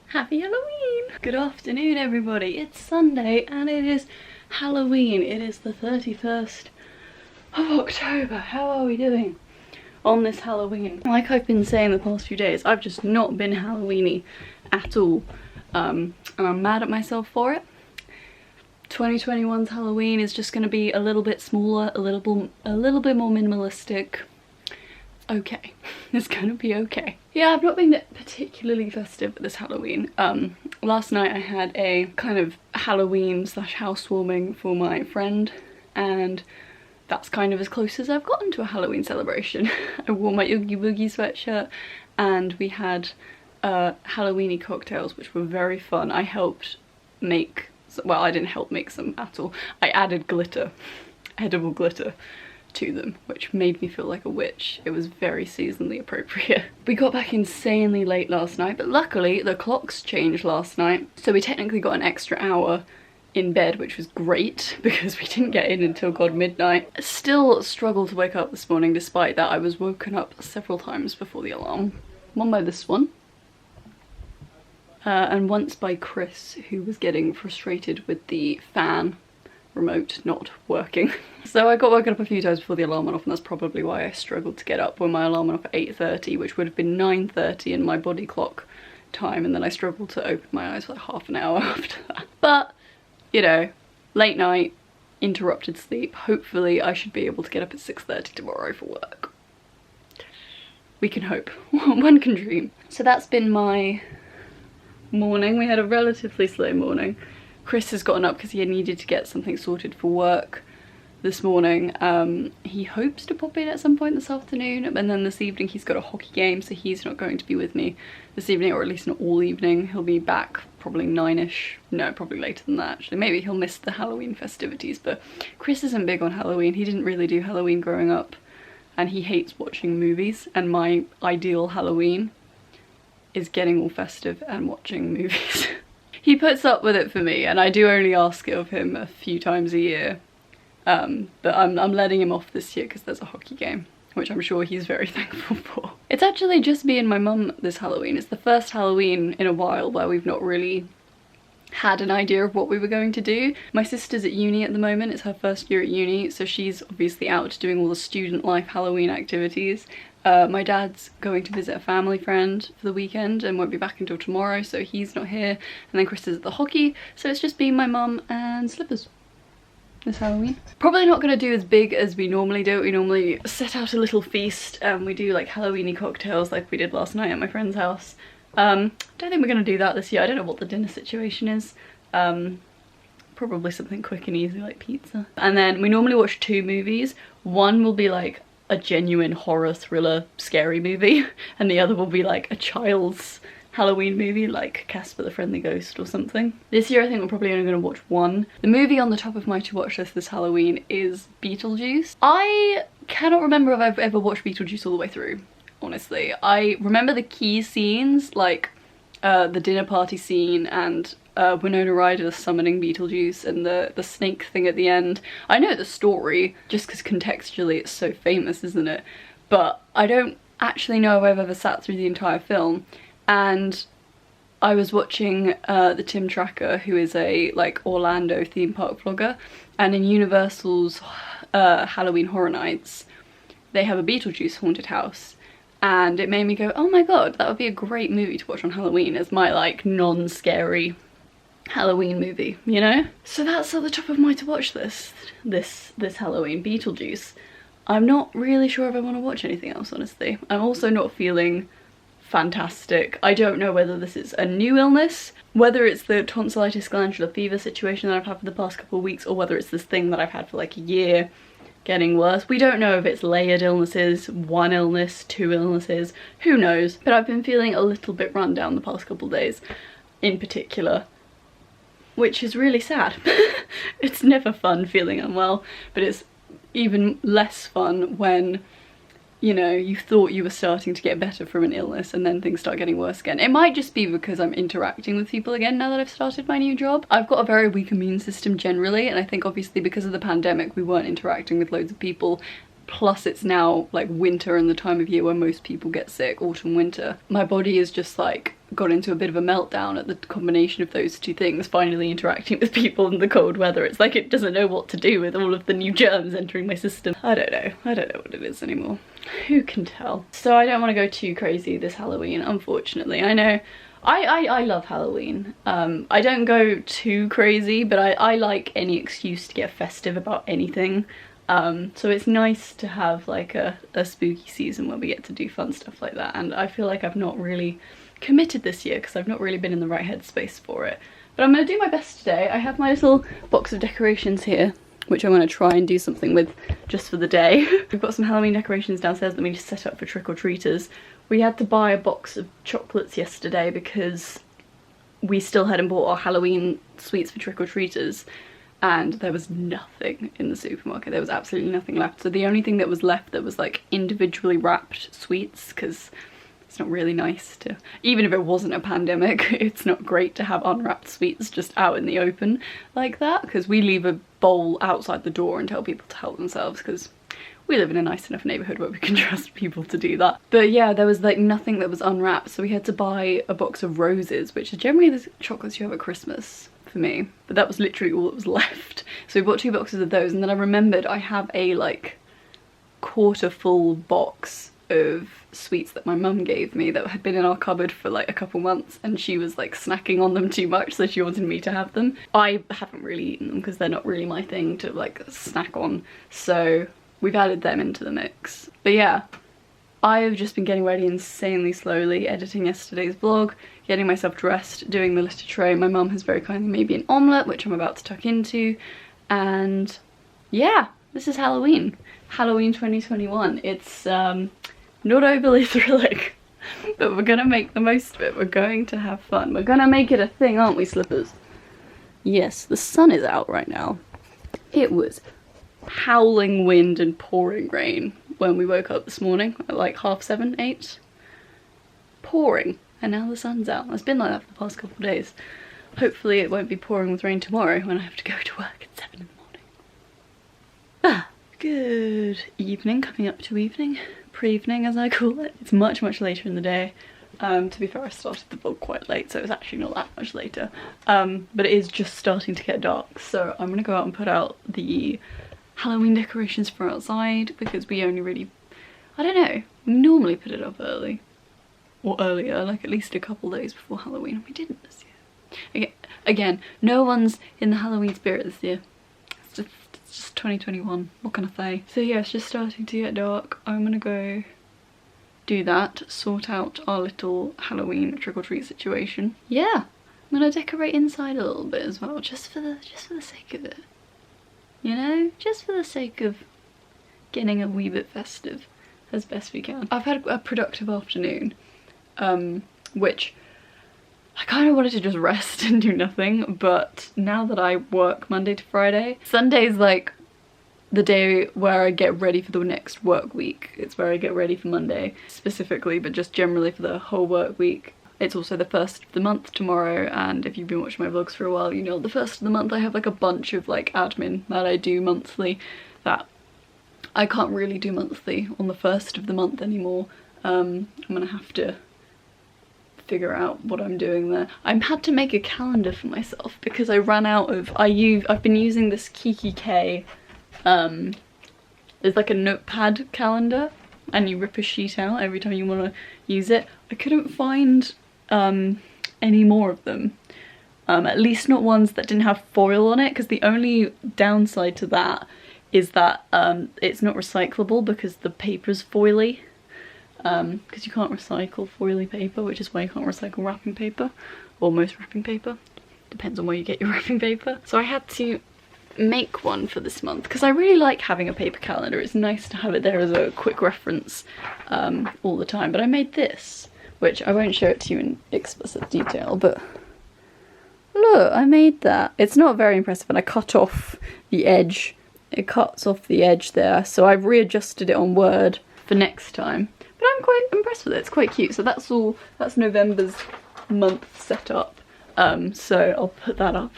Happy Halloween! Good afternoon everybody, it's Sunday and it is Halloween. It is the 31st of October. How are we doing on this Halloween? Like I've been saying the past few days, I've just not been Halloween-y at all. And I'm mad at myself for it. 2021's Halloween is just going to be a little bit smaller, a little bit more minimalistic. Okay, it's gonna be okay. Yeah, I've not been particularly festive this Halloween. Last night I had a kind of Halloween / housewarming for my friend, and that's kind of as close as I've gotten to a Halloween celebration. I wore my Oogie Boogie sweatshirt and we had Halloween-y cocktails, which were very fun. I helped make, well, I didn't help make some at all. I added glitter, edible glitter, to them, which made me feel like a witch. It was very seasonally appropriate. We got back insanely late last night, but luckily the clocks changed last night, so we technically got an extra hour in bed, which was great because we didn't get in until god midnight. Still struggled to wake up this morning. Despite that, I was woken up several times before the alarm. One by this one, and once by Chris, who was getting frustrated with the fan remote not working. So I got woken up a few times before the alarm went off, and that's probably why I struggled to get up when my alarm went off at 8:30, which would have been 9:30 in my body clock time, and then I struggled to open my eyes for like half an hour after that. But, you know, late night, interrupted sleep. Hopefully I should be able to get up at 6:30 tomorrow for work. We can hope. One can dream. So that's been my morning. We had a relatively slow morning. Chris has gotten up because he needed to get something sorted for work this morning. He hopes to pop in at some point this afternoon, and then this evening he's got a hockey game, so he's not going to be with me this evening, or at least not all evening. He'll be back probably 9ish. No, probably later than that actually. Maybe he'll miss the Halloween festivities, but Chris isn't big on Halloween. He didn't really do Halloween growing up, and he hates watching movies, and my ideal Halloween is getting all festive and watching movies. He puts up with it for me, and I do only ask it of him a few times a year. But I'm letting him off this year because there's a hockey game, which I'm sure he's very thankful for. It's actually just me and my mum this Halloween. It's the first Halloween in a while where we've not really had an idea of what we were going to do. My sister's at uni at the moment. It's her first year at uni, so she's obviously out doing all the student life Halloween activities. My dad's going to visit a family friend for the weekend and won't be back until tomorrow, so he's not here. And then Chris is at the hockey, so it's just been my mum and slippers this Halloween. Probably not going to do as big as we normally do. We normally set out a little feast and we do like Halloween-y cocktails like we did last night at my friend's house. Don't think we're going to do that this year. I don't know what the dinner situation is. Probably something quick and easy like pizza. And then we normally watch 2 movies. One will be like a genuine horror thriller scary movie, and the other will be like a child's Halloween movie like Casper the Friendly Ghost or something. This year I think we're probably only going to watch one. The movie on the top of my to watch list this Halloween is Beetlejuice. I cannot remember if I've ever watched Beetlejuice all the way through, honestly. I remember the key scenes, like the dinner party scene and Winona Ryder summoning Beetlejuice and the snake thing at the end. I know the story just because contextually it's so famous, isn't it? But I don't actually know if I've ever sat through the entire film. And I was watching the Tim Tracker, who is a like Orlando theme park vlogger, and in Universal's Halloween Horror Nights they have a Beetlejuice haunted house. And it made me go, oh my god, that would be a great movie to watch on Halloween as my like non-scary Halloween movie, you know? So that's at the top of my to watch list this Halloween, Beetlejuice. I'm not really sure if I want to watch anything else, honestly. I'm also not feeling fantastic. I don't know whether this is a new illness, whether it's the tonsillitis glandular fever situation that I've had for the past couple of weeks, or whether it's this thing that I've had for like a year getting worse. We don't know if it's layered illnesses, 1 illness, 2 illnesses, who knows? But I've been feeling a little bit run down the past couple of days in particular, which is really sad. It's never fun feeling unwell, but it's even less fun when, you know, you thought you were starting to get better from an illness and then things start getting worse again. It might just be because I'm interacting with people again now that I've started my new job. I've got a very weak immune system generally, and I think obviously because of the pandemic we weren't interacting with loads of people plus it's now like winter and the time of year where most people get sick, autumn, winter. My body is just like got into a bit of a meltdown at the combination of those two things, finally interacting with people in the cold weather. It's like it doesn't know what to do with all of the new germs entering my system. I don't know what it is anymore. Who can tell? So I don't want to go too crazy this Halloween, unfortunately. I know I love Halloween. I don't go too crazy, but I like any excuse to get festive about anything. So it's nice to have like a spooky season where we get to do fun stuff like that, and I feel like I've not really committed this year because I've not really been in the right headspace for it. But I'm going to do my best today. I have my little box of decorations here, which I'm going to try and do something with just for the day. We've got some Halloween decorations downstairs that we need to set up for trick-or-treaters. We had to buy a box of chocolates yesterday because we still hadn't bought our Halloween sweets for trick-or-treaters, and there was nothing in the supermarket. There was absolutely nothing left. So the only thing that was left that was like individually wrapped sweets, because it's not really nice to, even if it wasn't a pandemic, it's not great to have unwrapped sweets just out in the open like that, because we leave a bowl outside the door and tell people to help themselves, because we live in a nice enough neighbourhood where we can trust people to do that. But yeah, there was like nothing that was unwrapped, so we had to buy a box of roses, which are generally the chocolates you have at Christmas for me, but that was literally all that was left. So we bought 2 boxes of those, and then I remembered I have a like quarter full box of sweets that my mum gave me that had been in our cupboard for like a couple months, and she was like snacking on them too much, so she wanted me to have them. I haven't really eaten them because they're not really my thing to like snack on, so we've added them into the mix. But yeah, I've just been getting ready insanely slowly, editing yesterday's vlog, getting myself dressed, doing the litter tray. My mum has very kindly made me an omelette, which I'm about to tuck into, and yeah, this is Halloween. Halloween 2021. It's not overly thrilling, but we're gonna make the most of it. We're going to have fun. We're gonna make it a thing, aren't we, Slippers? Yes, the sun is out right now. It was howling wind and pouring rain when we woke up this morning at like 7:30, 8. Pouring, and now the sun's out. It's been like that for the past couple of days. Hopefully it won't be pouring with rain tomorrow when I have to go to work at 7 in the morning. Ah, good evening, coming up to evening. Pre-evening as I call it. It's much later in the day. To be fair, I started the vlog quite late, so it's actually not that much later. But it is just starting to get dark, so I'm gonna go out and put out the Halloween decorations for outside, because we only really, I don't know, we normally put it up early. Or earlier, like at least a couple days before Halloween, and we didn't this year. Again, no one's in the Halloween spirit this year. It's just 2021, what can I say? So yeah, it's just starting to get dark. I'm gonna go do that, sort out our little Halloween trick-or-treat situation. Yeah, I'm gonna decorate inside a little bit as well, just for the sake of it. You know, just for the sake of getting a wee bit festive as best we can. I've had a productive afternoon, which I kind of wanted to just rest and do nothing, but now that I work Monday to Friday, Sunday's like the day where I get ready for the next work week. It's where I get ready for Monday specifically, but just generally for the whole work week. It's also the first of the month tomorrow, and if you've been watching my vlogs for a while, you know the first of the month I have like a bunch of like admin that I do monthly that I can't really do monthly on the first of the month anymore. I'm gonna have to figure out what I'm doing there. I had to make a calendar for myself because I ran out of, I've been using this Kiki K, there's like a notepad calendar and you rip a sheet out every time you want to use it. I couldn't find any more of them, at least not ones that didn't have foil on it, because the only downside to that is that it's not recyclable because the paper's foily. Because you can't recycle foily paper, which is why you can't recycle wrapping paper, or most wrapping paper. Depends on where you get your wrapping paper. So I had to make one for this month because I really like having a paper calendar. It's nice to have it there as a quick reference all the time. But I made this, which I won't show it to you in explicit detail, but look, I made that. It's not very impressive, and I cut off the edge. It cuts off the edge there, so I've readjusted it on Word for next time. But I'm quite impressed with it. It's quite cute. So that's all, that's November's month set up. So I'll put that up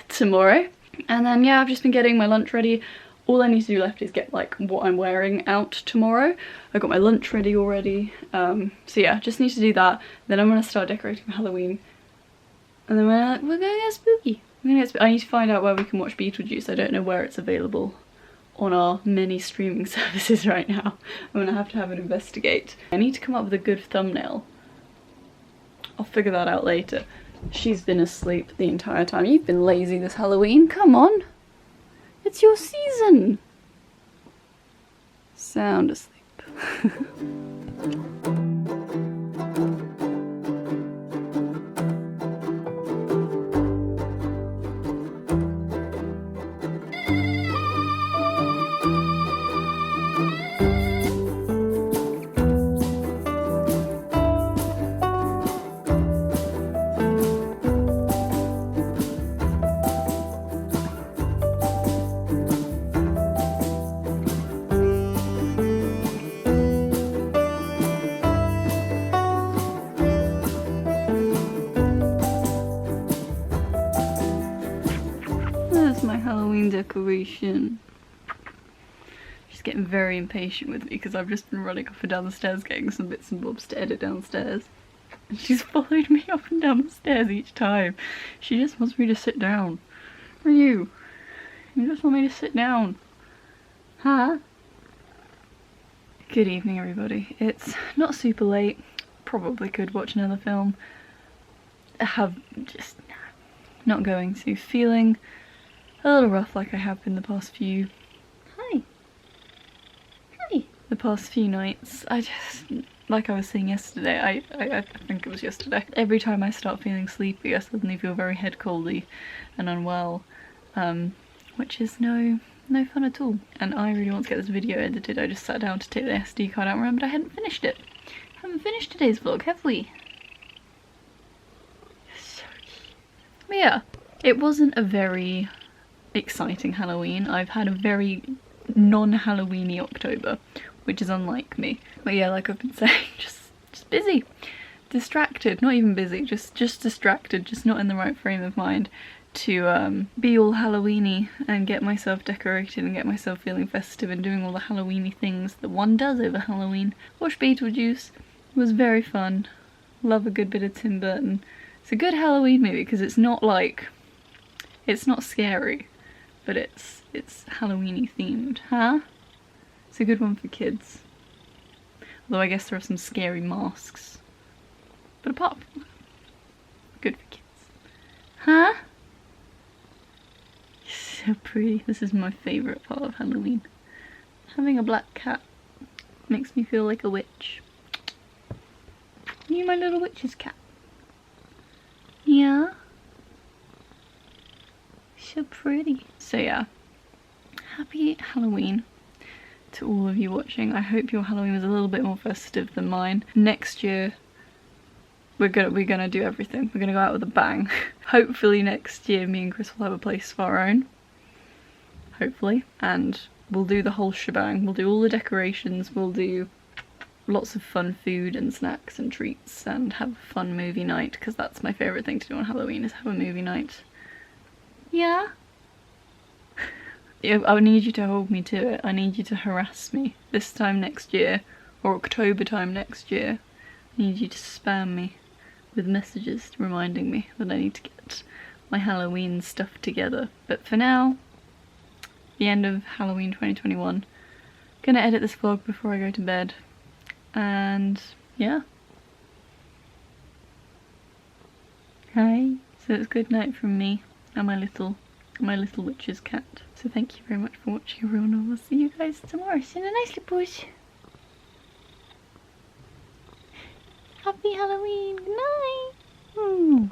tomorrow. And then yeah, I've just been getting my lunch ready. all I need to do left is get like what I'm wearing out tomorrow. I got my lunch ready already. So yeah, just need to do that. Then I'm gonna start decorating for Halloween. And then we're gonna get spooky. I need to find out where we can watch Beetlejuice. I don't know where it's available on our many streaming services right now. I'm gonna have to have an investigate. I need to come up with a good thumbnail. I'll figure that out later. She's been asleep the entire time. You've been lazy this Halloween. Come on. It's your season. Sound asleep. My Halloween decoration. She's getting very impatient with me because I've just been running up and down the stairs getting some bits and bobs to edit downstairs. And she's followed me up and down the stairs each time. She just wants me to sit down. Where are you? You just want me to sit down. Huh? Good evening, everybody. It's not super late. Probably could watch another film. I have just not going to. Feeling a little rough like I have been the past few... Hi! Hi! The past few nights. I just... Like I was saying yesterday, I think it was yesterday. Every time I start feeling sleepy, I suddenly feel very head coldy and unwell. Which is no fun at all. And I really want to get this video edited. I just sat down to take the SD card out and remembered I hadn't finished it. Haven't finished today's vlog, have we? So cute. But yeah, it wasn't a very exciting Halloween. I've had a very non-Halloweeny October, which is unlike me. But yeah, like I've been saying, just busy, distracted, not even busy, just distracted, just not in the right frame of mind to be all Halloweeny and get myself decorated and get myself feeling festive and doing all the Halloweeny things that one does over Halloween. Watch Beetlejuice. It was very fun. Love a good bit of Tim Burton. It's a good Halloween movie because it's not like, it's not scary, but it's Halloweeny themed, huh? It's a good one for kids. Although I guess there are some scary masks. But apart from that, good for kids. Huh? So pretty. This is my favourite part of Halloween. Having a black cat makes me feel like a witch. You my little witch's cat. Yeah? So pretty. So yeah, happy Halloween to all of you watching. I hope your Halloween was a little bit more festive than mine. Next year we're gonna do everything. We're gonna go out with a bang. Hopefully next year me and Chris will have a place of our own. Hopefully. And we'll do the whole shebang. We'll do all the decorations, we'll do lots of fun food and snacks and treats and have a fun movie night, because that's my favourite thing to do on Halloween, is have a movie night. Yeah? I need you to hold me to it. I need you to harass me this time next year, or October time next year. I need you to spam me with messages reminding me that I need to get my Halloween stuff together. But for now, the end of Halloween 2021. Gonna edit this vlog before I go to bed. And yeah. Hi. So it's good night from me and my little witch's cat. So thank you very much for watching, everyone, and we'll see you guys tomorrow. See you in a nice little push. Happy Halloween. Good night.